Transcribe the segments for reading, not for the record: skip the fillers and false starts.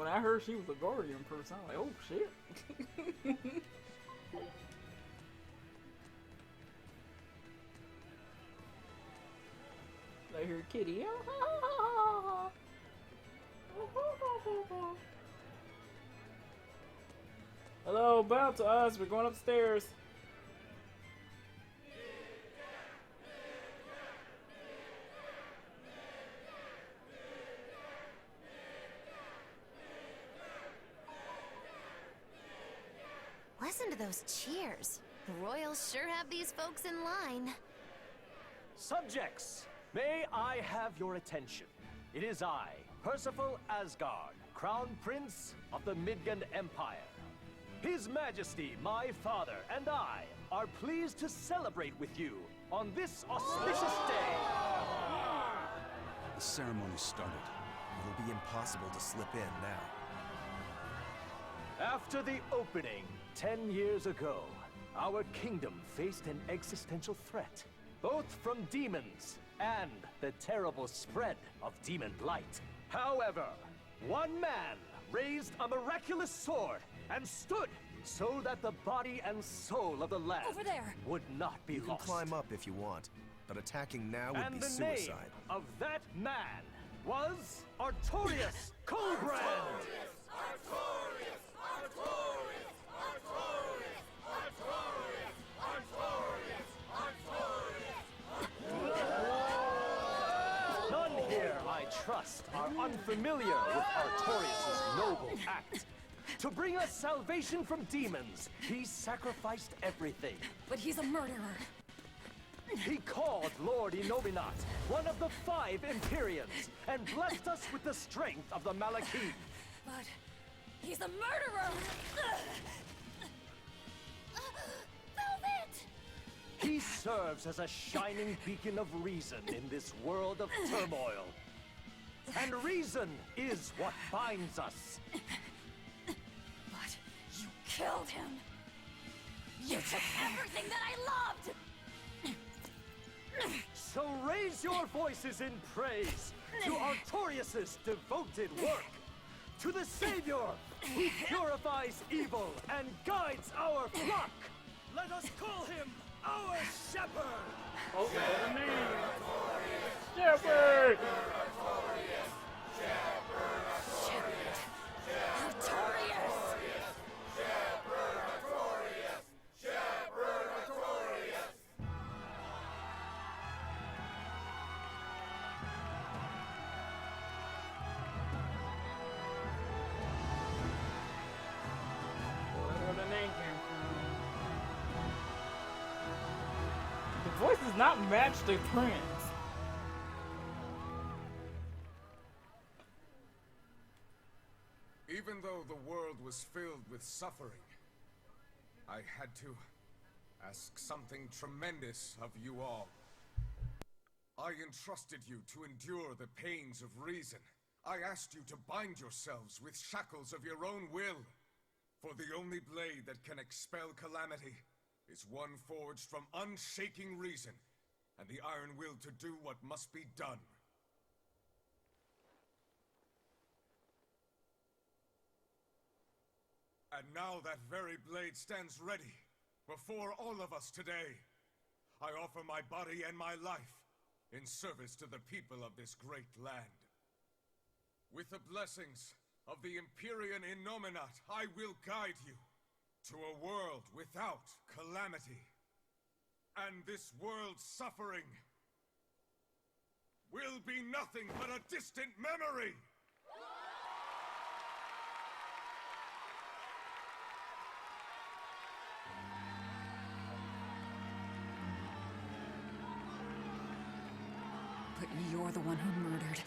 when I heard she was a guardian person, I'm like, oh shit. I hear Kitty. Hello, bow to us. We're going upstairs. Listen to those cheers. The royals sure have these folks in line. Subjects, may I have your attention? It is I, Percival Asgard, Crown Prince of the Midgand Empire. His Majesty, my father, and I are pleased to celebrate with you on this auspicious day. The ceremony started. It'll be impossible to slip in now. After the opening 10 years ago, our kingdom faced an existential threat, both from demons and the terrible spread of Daemonblight. However, one man raised a miraculous sword and stood so that the body and soul of the land Over there. would not be You can lost. climb up if you want, but attacking now would And be the suicide. name of that man was Artorius Colbrand. None here, I trust, are unfamiliar with Artorius' noble act. To bring us salvation from demons, he sacrificed everything. But he's a murderer. He called Lord Inominat, one of the 5 Imperians, and blessed us with the strength of the Malakim. But he's a murderer! Velvet! He serves as a shining beacon of reason in this world of turmoil. And reason is what binds us. But you killed him! You took everything that I loved! So raise your voices in praise to Artorius' devoted work, to the Savior who purifies evil and guides our flock. Let us call him our shepherd. Okay, the name. Shepherd. Artorius! That's where the name came from. The voice does not match the prince. Even though the world was filled with suffering, I had to ask something tremendous of you all. I entrusted you to endure the pains of reason. I asked you to bind yourselves with shackles of your own will. For the only blade that can expel calamity is one forged from unshaking reason and the iron will to do what must be done. And now that very blade stands ready before all of us today. I offer my body and my life in service to the people of this great land. With the blessings of the Empyrean Innominat, I will guide you to a world without calamity. And this world's suffering will be nothing but a distant memory! But you're the one who murdered.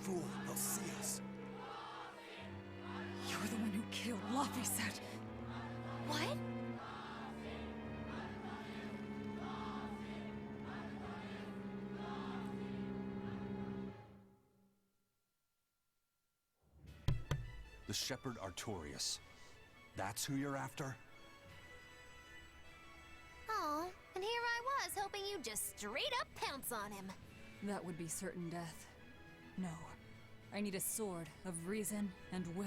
Fool, they'll see us. You're the one who killed Laphicet. What? The Shepherd Artorius. That's who you're after? Oh, and here I was hoping you'd just straight up pounce on him. That would be certain death. No. I need a sword of reason and will.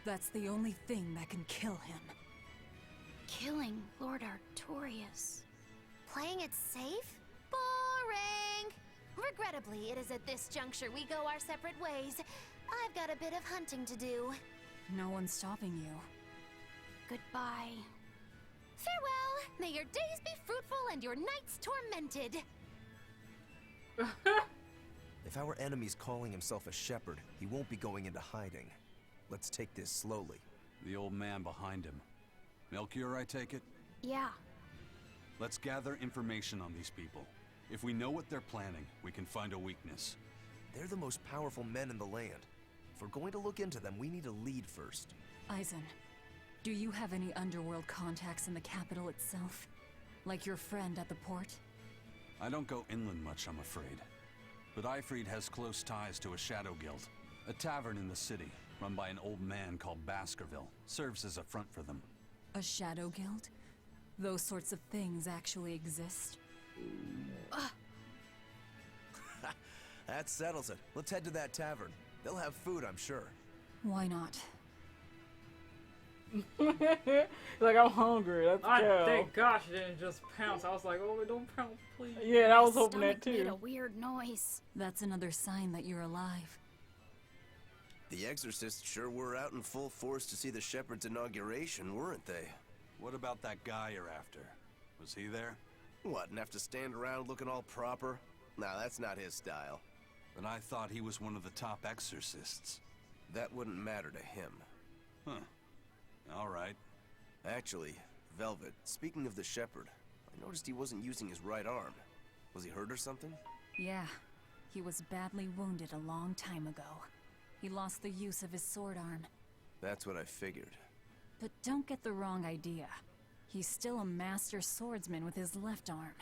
That's the only thing that can kill him. Killing Lord Artorias. Playing it safe? Boring! Regrettably, it is at this juncture we go our separate ways. I've got a bit of hunting to do. No one's stopping you. Goodbye. Farewell! May your days be fruitful and your nights tormented! If our enemy's calling himself a shepherd, he won't be going into hiding. Let's take this slowly. The old man behind him. Melchior, I take it? Yeah. Let's gather information on these people. If we know what they're planning, we can find a weakness. They're the most powerful men in the land. If we're going to look into them, we need a lead first. Eisen, do you have any underworld contacts in the capital itself? Like your friend at the port? I don't go inland much, I'm afraid. But Eifried has close ties to a shadow guild. A tavern in the city, run by an old man called Baskerville, serves as a front for them. A shadow guild? Those sorts of things actually exist? That settles it. Let's head to that tavern. They'll have food, I'm sure. Why not? Like, I'm hungry. Let's go. Thank gosh you didn't just pounce. I was like, oh, don't pounce, please. Yeah, I was My hoping that stomach made too. a weird noise. That's another sign that you're alive. The Exorcists sure were out in full force to see the Shepherd's inauguration, weren't they? What about that guy you're after? Was he there? What, and have to stand around looking all proper? Nah, that's not his style. But I thought he was one of the top exorcists. That wouldn't matter to him. Huh. All right. Actually, Velvet, speaking of the Shepherd, I noticed he wasn't using his right arm. Was he hurt or something? Yeah, he was badly wounded a long time ago. He lost the use of his sword arm. That's what I figured. But don't get the wrong idea. He's still a master swordsman with his left arm.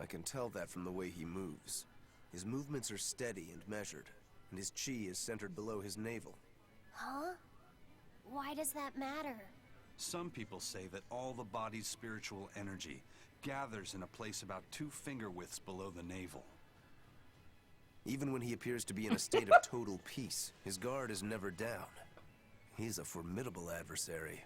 I can tell that from the way he moves. His movements are steady and measured, and his chi is centered below his navel. Huh? Why does that matter? Some people say that all the body's spiritual energy gathers in a place about 2 finger widths below the navel. Even when he appears to be in a state of total peace, his guard is never down. He's a formidable adversary.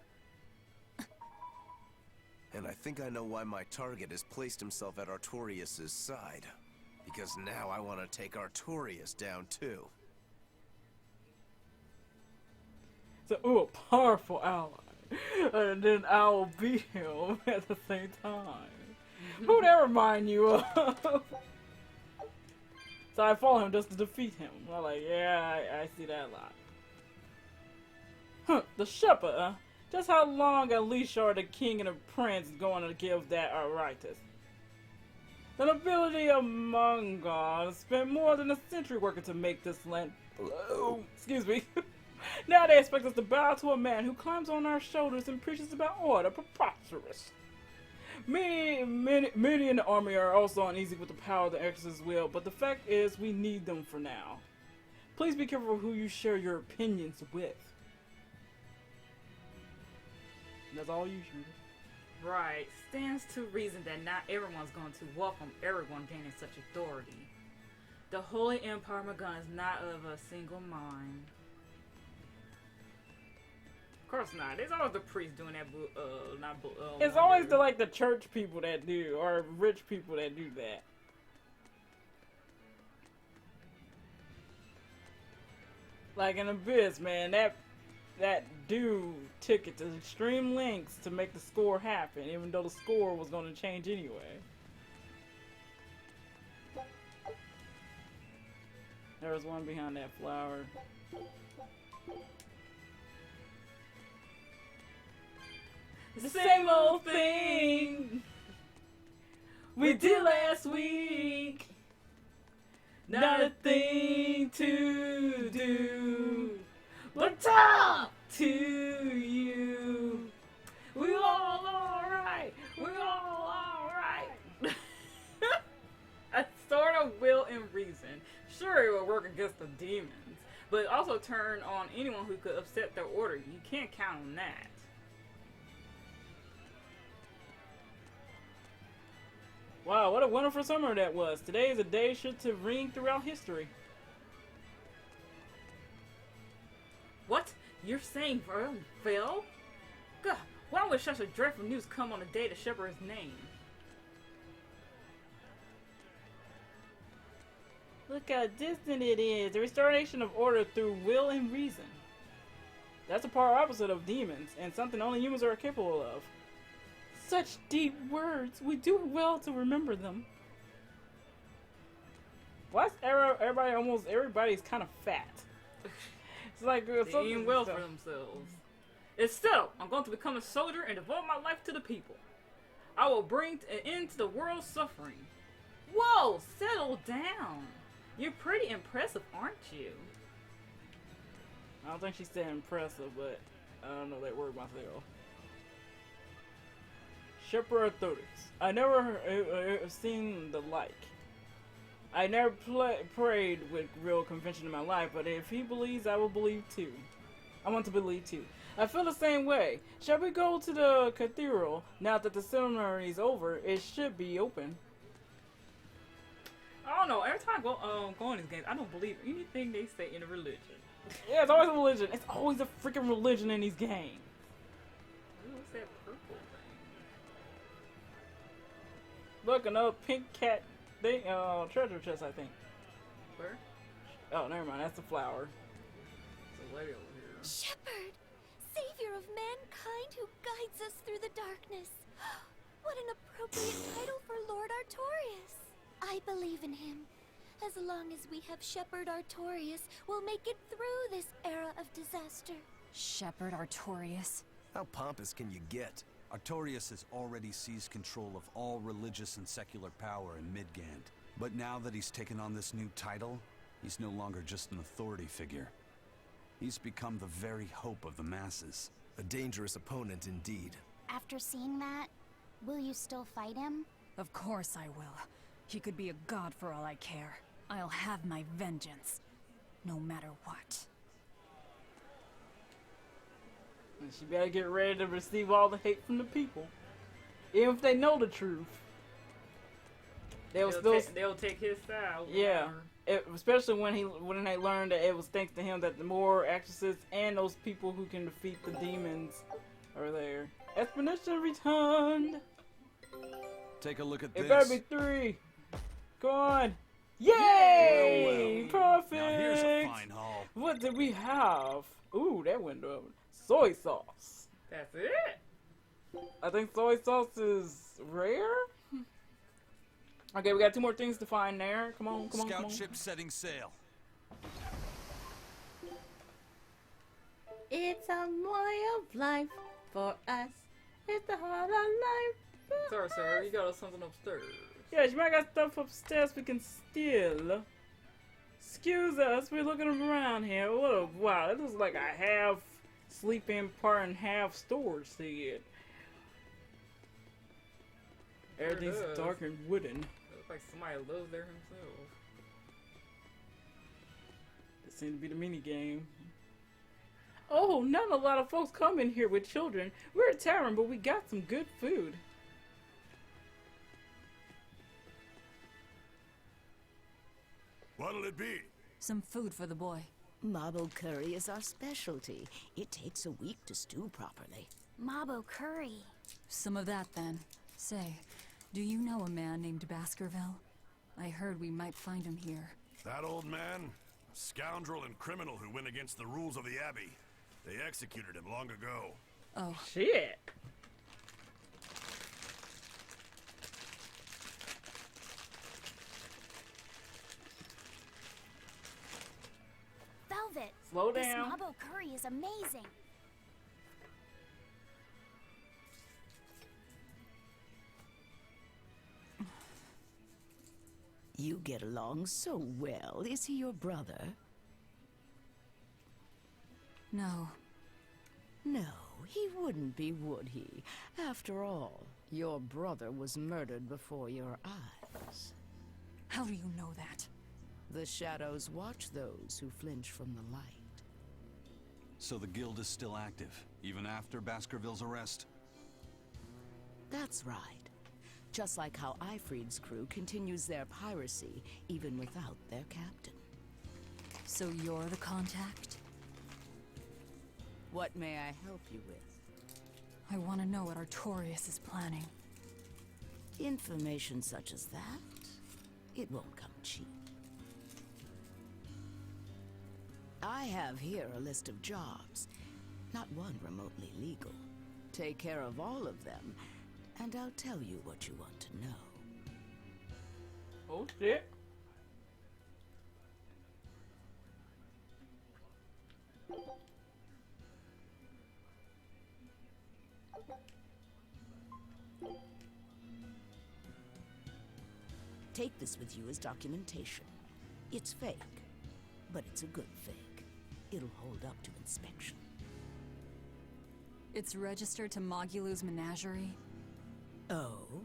And I think I know why my target has placed himself at Artorias' side. Because now I want to take Artorias down too. So, ooh, a powerful ally. And then I'll beat him at the same time. Who'd that remind you of? So I follow him just to defeat him. I'm like, yeah, I see that a lot. Huh, the shepherd, huh? Just how long a leash are the king and the prince going to give that Aritis? The nobility of Mongon spent more than a century working to make this land. Oh, excuse me. Now they expect us to bow to a man who climbs on our shoulders and preaches about order. Preposterous. Many in the army are also uneasy with the power of the Exorcist's will, but the fact is we need them for now. Please be careful who you share your opinions with. That's all you shoot. Right. Stands to reason that not everyone's going to welcome everyone gaining such authority. The Holy Empire Magun is not of a single mind. Of course not. There's always the priest doing that. It's always the church people that do, or rich people that do that. Like in Abyss, man, that dude took it to extreme lengths to make the score happen, even though the score was going to change anyway. There was one behind that flower. The same old thing we did last week. Not a thing to do but talk to you. We all alright. We all alright. A sort of will and reason. Sure, it will work against the demons, but also turn on anyone who could upset their order. You can't count on that. Wow, what a wonderful summer that was. Today is a day sure to ring throughout history. What? You're saying Vern fell? God, why would such a dreadful news come on a day to shepherd his name? Look how distant it is. The restoration of order through will and reason. That's a polar opposite of demons, and something only humans are capable of. Such deep words. We do well to remember them. Why's everybody's kind of fat? It's like they ain't well for themselves. And still, I'm going to become a soldier and devote my life to the people. I will bring an end to the world's suffering. Whoa, settle down. You're pretty impressive, aren't you? I don't think she said impressive, but I don't know that word myself. Shepherd authorities. I never seen the like. I never prayed with real conviction in my life, but if he believes, I will believe too. I want to believe too. I feel the same way. Shall we go to the cathedral now that the ceremony is over? It should be open. I don't know. Every time I go in these games, I don't believe anything they say in a religion. Yeah, it's always a religion. It's always a freaking religion in these games. What's that purple thing? Look, another pink cat thing. Treasure chest, I think. Where? Oh, never mind. That's the flower. There's a lady over here. Shepherd, savior of mankind who guides us through the darkness. What an appropriate title for Lord Artorias. I believe in him. As long as we have Shepherd Artorias, we'll make it through this era of disaster. Shepherd Artorias? How pompous can you get? Artorias has already seized control of all religious and secular power in Midgand. But now that he's taken on this new title, he's no longer just an authority figure. He's become the very hope of the masses. A dangerous opponent indeed. After seeing that, will you still fight him? Of course I will. He could be a god for all I care. I'll have my vengeance, no matter what. And she better get ready to receive all the hate from the people. Even if they know the truth. They'll take his side. Yeah. Especially when they learned that it was thanks to him that the more Exorcists and those people who can defeat the demons are there. Expedition returned! Take a look at this. It better be 3. Go on. Yay! Well. Perfect! Now here's a fine haul. What did we have? Ooh, that window open. Soy sauce. That's it? I think soy sauce is rare? Okay, we got 2 more things to find there. Come on, come on, come on. Scout ship setting sail. It's a way of life for us. It's the heart of life. Sorry, sir. You got something upstairs. Yeah, you might got stuff upstairs we can steal. Excuse us, we're looking around here. Wow, this is like a half sleep-in part and half storage shed. Everything's dark and wooden. Looks like somebody lives there himself. This seems to be the mini game. Oh, not a lot of folks come in here with children. We're a tavern, but we got some good food. What'll it be? Some food for the boy. Mabo curry is our specialty. It takes a week to stew properly. Mabo curry. Some of that, then. Say, do you know a man named Baskerville? I heard we might find him here. That old man? A scoundrel and criminal who went against the rules of the Abbey. They executed him long ago. Oh. Shit. Velvet. Slow down. This Mabo curry is amazing. You get along so well. Is he your brother? No. No, he wouldn't be, would he? After all, your brother was murdered before your eyes. How do you know that? The shadows watch those who flinch from the light. So the guild is still active, even after Baskerville's arrest? That's right. Just like how Ifried's crew continues their piracy, even without their captain. So you're the contact? What may I help you with? I want to know what Artorias is planning. Information such as that? It won't come cheap. I have here a list of jobs, not one remotely legal. Take care of all of them, and I'll tell you what you want to know. Oh shit. Take this with you as documentation. It's fake, but it's a good fake. It'll hold up to inspection. It's registered to Mogulu's menagerie? Oh?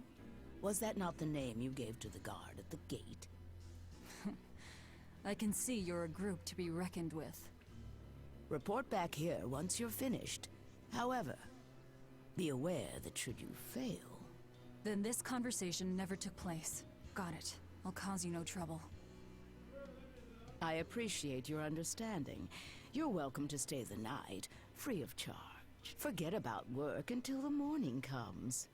Was that not the name you gave to the guard at the gate? I can see you're a group to be reckoned with. Report back here once you're finished. However, be aware that should you fail... Then this conversation never took place. Got it. I'll cause you no trouble. I appreciate your understanding. You're welcome to stay the night, free of charge. Forget about work until the morning comes.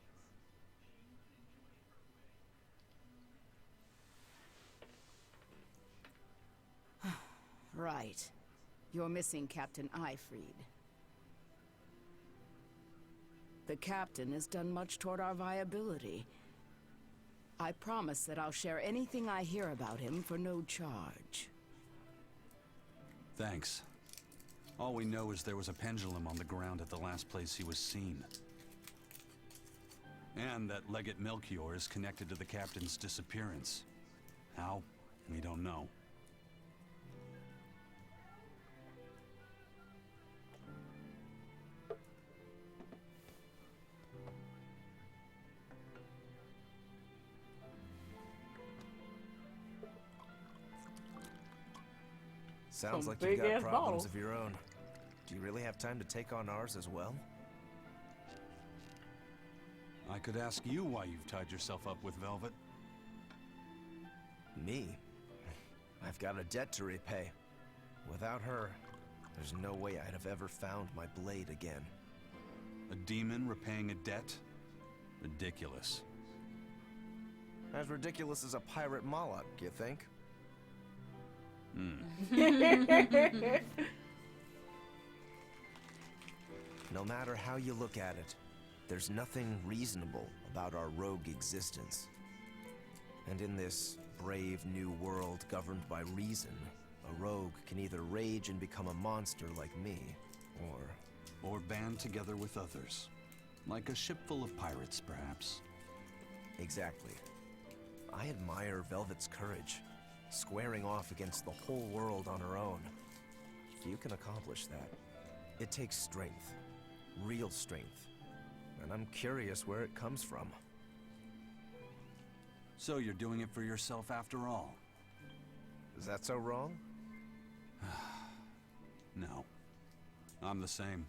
Right. You're missing Captain Ifried. The captain has done much toward our viability. I promise that I'll share anything I hear about him for no charge. Thanks. All we know is there was a pendulum on the ground at the last place he was seen. And that Legate Melchior is connected to the captain's disappearance. How? We don't know. Sounds Some like you've got big-ass problems bottles. of your own. Do you really have time to take on ours as well? I could ask you why you've tied yourself up with Velvet. Me? I've got a debt to repay. Without her, there's no way I'd have ever found my blade again. A demon repaying a debt? Ridiculous. As ridiculous as a pirate Malak, you think? No matter how you look at it, there's nothing reasonable about our rogue existence. And in this brave new world governed by reason, a rogue can either rage and become a monster like me, or band together with others. Like a ship full of pirates, perhaps. Exactly. I admire Velvet's courage, squaring off against the whole world on her own. If you can accomplish that, it takes strength. Real strength. And I'm curious where it comes from. So you're doing it for yourself after all? Is that so wrong? No. I'm the same.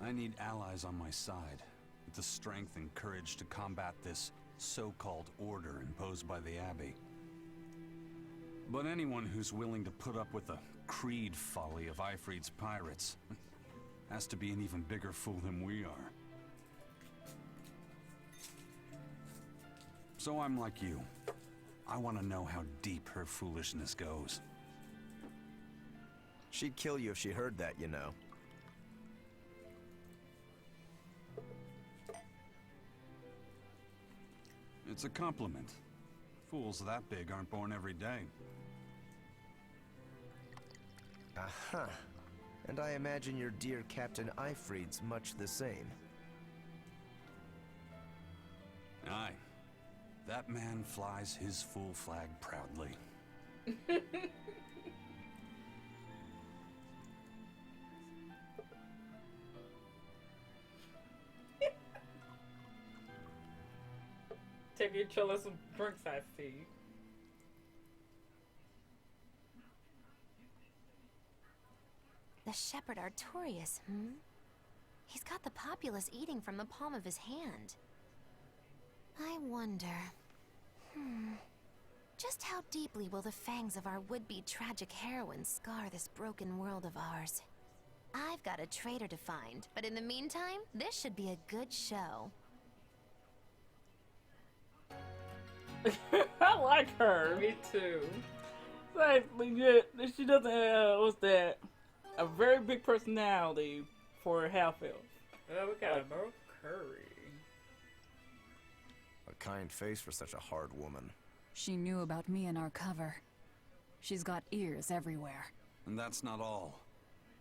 I need allies on my side, with the strength and courage to combat this so-called order imposed by the Abbey. But anyone who's willing to put up with the creed folly of Ifried's pirates has to be an even bigger fool than we are. So I'm like you. I want to know how deep her foolishness goes. She'd kill you if she heard that, you know. It's a compliment. Fools that big aren't born every day. Aha. And I imagine your dear Captain Ifried's much the same. Aye. That man flies his full flag proudly. Take your chillin' some drinks, I see. The shepherd Artorias, He's got the populace eating from the palm of his hand. I wonder... Just how deeply will the fangs of our would-be tragic heroine scar this broken world of ours? I've got a traitor to find, but in the meantime, this should be a good show. I like her. Me too. Like, legit, she doesn't have, what's that? A very big personality for a half-elf. We got a Mercury. A kind face for such a hard woman. She knew about me and our cover. She's got ears everywhere. And that's not all.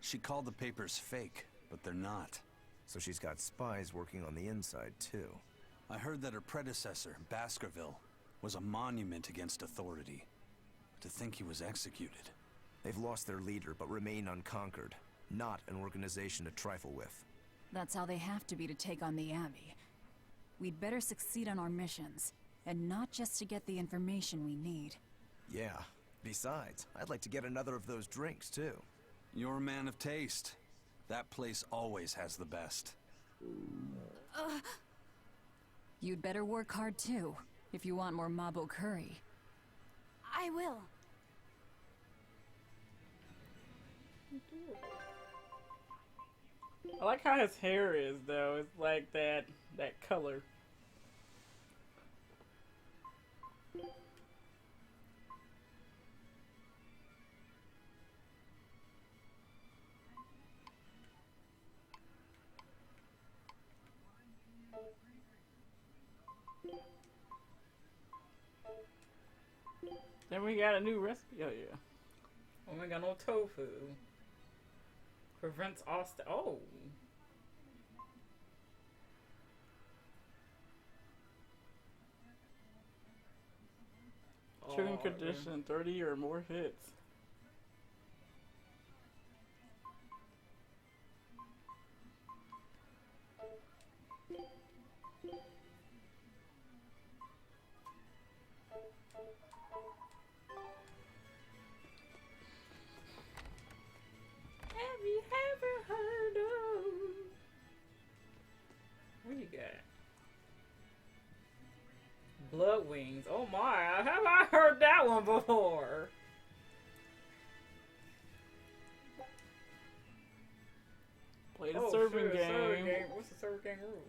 She called the papers fake, but they're not. So she's got spies working on the inside, too. I heard that her predecessor, Baskerville, was a monument against authority. To think he was executed. They've lost their leader, but remain unconquered. Not an organization to trifle with. That's how they have to be to take on the Abbey. We'd better succeed on our missions, and not just to get the information we need. Yeah. Besides, I'd like to get another of those drinks, too. You're a man of taste. That place always has the best. You'd better work hard too, if you want more Mabo curry. I will. I like how his hair is, though. It's like that color. Then we got a new recipe. Oh yeah. Oh, we got no tofu. Prevents oh. Shooting condition, 30 or more hits. Have you ever heard of? What you got? Blood wings. Oh my! Have I heard that one before? Play the serving game. What's the serving game rules?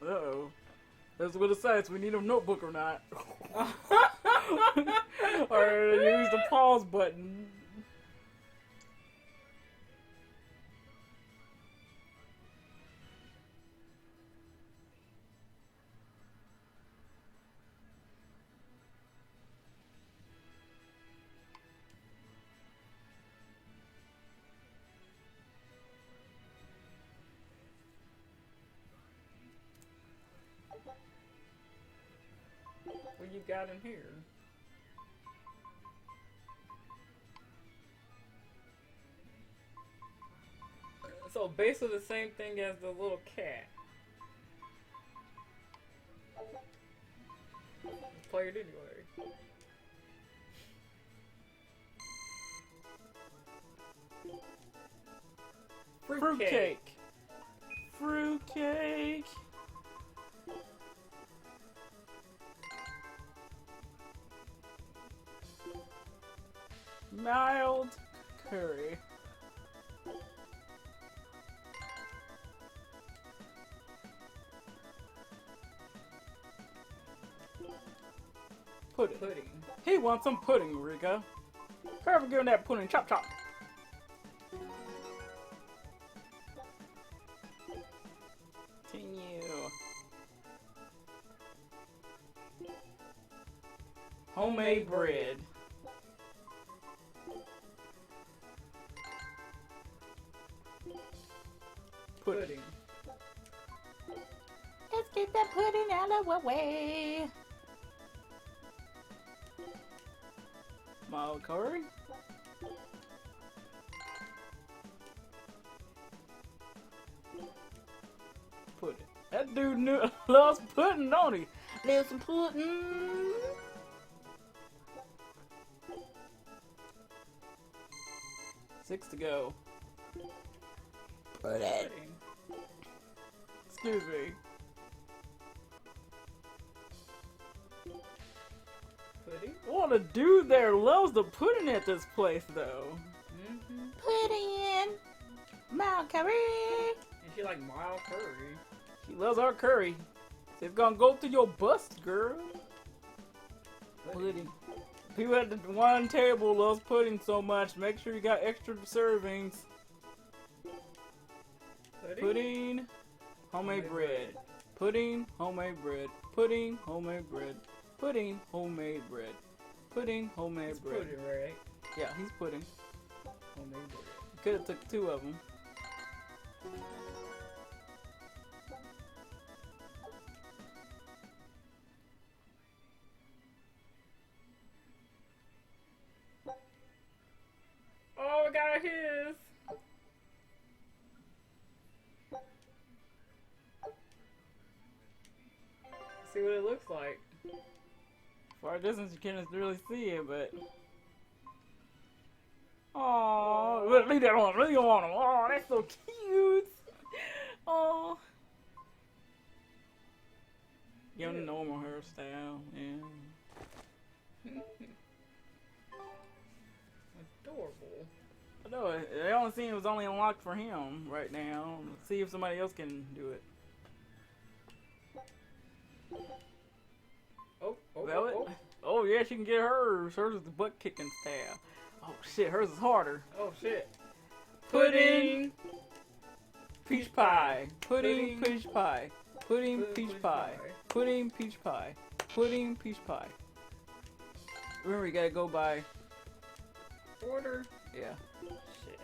Uh-oh. That's what it says. We need a notebook or not. Or use the pause button. What you got in here? So basically the same thing as the little cat. Play it anyway. Fruitcake. Fruitcake. Mild curry. Pudding. He wants some pudding, Rika. Hurry, give him that pudding. Chop, chop. Continue. Homemade bread. Pudding. Let's get that pudding out of the way. Mild curry. Pudding. That dude loves pudding, don't he? There's some pudding. 6 to go. Pudding. Excuse me. Pudding? Well, the dude there loves the pudding at this place, though. Mm-hmm. Pudding! Mild curry! And she like mild curry. She loves our curry. So it's gonna go through your bust, girl. Pudding. People at the one table loves pudding so much. Make sure you got extra servings. Pudding, homemade bread. Pudding, homemade bread. Pudding, homemade bread. Pudding, homemade bread. Pudding, homemade bread. Pudding, right? Yeah, he's pudding. Homemade bread. Could have took 2 of them. Oh, we got his. See what it looks like. Far distance you can't really see it, but. Oh, leave that on. Leave on him. Oh, that's so cute. Oh. Give him the normal hairstyle. Yeah. Adorable. I know. The only scene was only unlocked for him right now. Let's see if somebody else can do it. Oh, Velvet? oh. Oh, yeah, she can get hers. Hers is the butt kicking style. Oh shit, hers is harder. Oh shit. Pudding, peach pie. Pudding, peach pie. Pudding, peach pie. Pudding, peach pie. Pudding, peach pie. Remember, you gotta go by Order. yeah. Shit.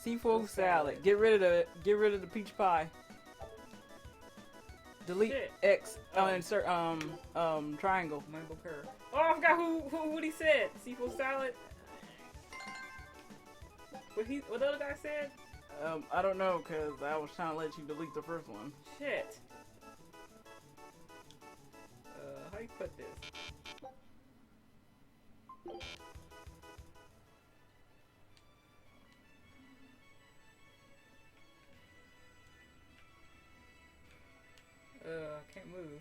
Seafood salad. Get rid of the peach pie. Delete Shit. X. Oh. Insert triangle. Mango pear. Oh, I forgot what he said. Seafood salad. What the other guy said? I don't know, cause I was trying to let you delete the first one. Shit. How you put this? I can't move.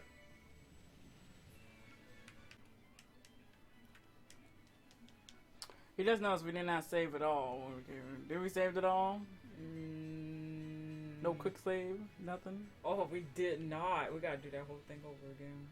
He does notice we did not save it all. Did we save it all? No quick save? Nothing? Oh, we did not. We gotta do that whole thing over again.